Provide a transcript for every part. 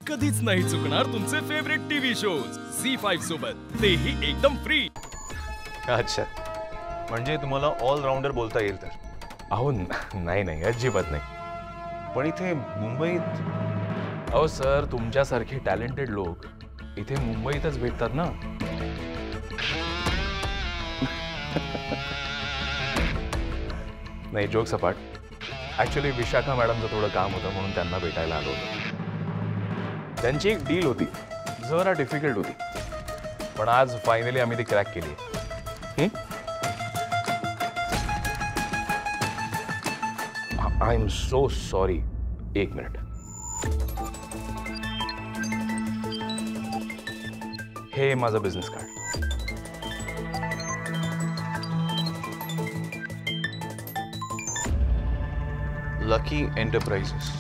कधीच नाही चुकणार तुमचे फेवरेट टीव्ही शोज झी5 सोबत, तेही एकदम फ्री। अच्छा, म्हणजे तुम्हाला ऑल राउंडर बोलता येईल तर? अहो नाही नाही, अजिबात नाही। पण इथे मुंबईत अहो सर, तुमच्यासारखे टॅलेंटेड लोक इथे मुंबईतच भेटतात ना। नाही, जोक सपाट। ऍक्च्युली विशाखा मॅडमचं थोडं काम होतं म्हणून त्यांना भेटायला आलो होतो। त्यांची एक डील होती, जरा डिफिकल्ट होती, पण आज फायनली आम्ही ती क्रॅक केली। I am so sorry. एक मिनिट, हे माझं business card. Lucky enterprises,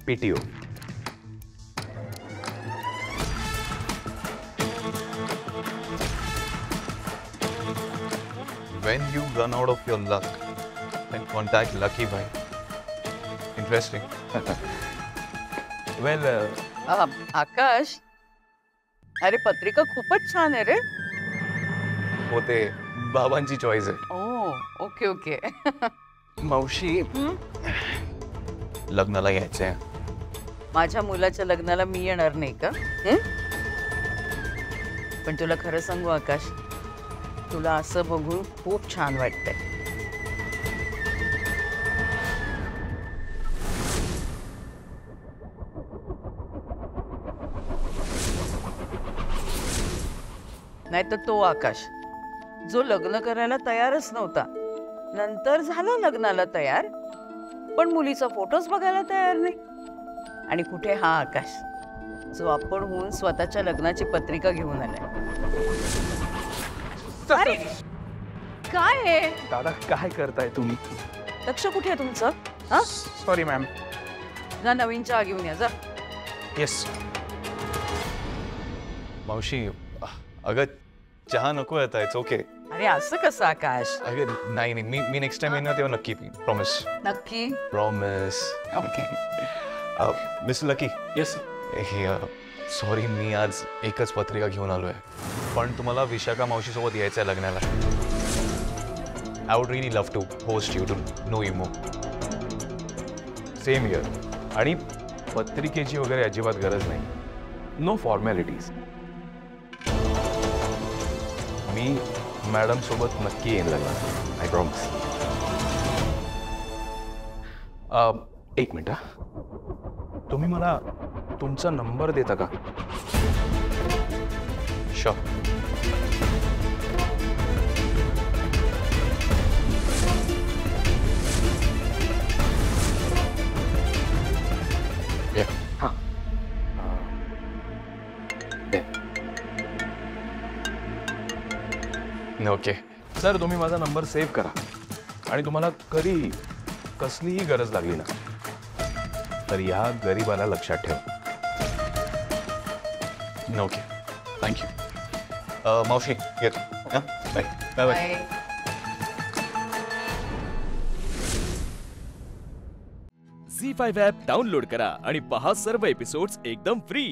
PTO. when you run out of your luck then contact Lucky Bhai. Interesting. वेल आकाश, अरे पत्रिका खूपच छान आहे रे। होते बाबांची चॉईस आहे। ओ ओके ओके। मावशी, लग्नाला यायचंय। माझ्या मुलाच्या लग्नाला मी येणार नाही का? पण तुला खरं सांगू आकाश, तुला असं बघून खूप छान वाटतंय। नाही तर तो आकाश जो लग्न करायला तयारच नव्हता, नंतर झाला लग्नाला तयार, पण मुलीचा फोटोच बघायला तयार नाही। आणि कुठे हा आकाश जो आपण होऊन स्वतःच्या लग्नाची पत्रिका घेऊन आलाय। अरे काय आहे दादा, काय करताय तुम्ही? लक्ष कुठे आहे तुमचं? हा, सॉरी मॅम। जा नवीन चहा घेऊन या, जा। येस मावशी, अगं चहा नको आता, इट्स ओके। अरे असं कसं आकाश? अगं नाही नाही, मी नेक्स्ट टाइम येणार तेव्हा नक्की पी, प्रॉमिस। नक्की? Promise. Okay. Mister lucky, yes. हे सॉरी, मी आज एकच पत्रिका घेऊन आलोय, पण तुम्हाला विशाखा मावशी सोबत यायचंय लग्नाला। I would really love to host you, to know you more. Same year. आणि पत्रिकेची वगैरे अजिबात गरज नाही, नो फॉर्मॅलिटीज। मी मॅडम सोबत नक्की येईन लग्नाला, आय प्रॉमिस। एक मिनिट, तुम्ही मला तुमचा नंबर देता का? श्योर। हां, ओके सर, तुम्ही माझा नंबर सेव्ह करा, आणि तुम्हाला कधीही कसलीही गरज लागली ना तर या गरीबाला लक्षात ठेवा। Okay, thank you. मावशी, येत, हां, bye bye bye. Zee5 app download करा आणि पहा सर्व एपिसोड्स एकदम फ्री।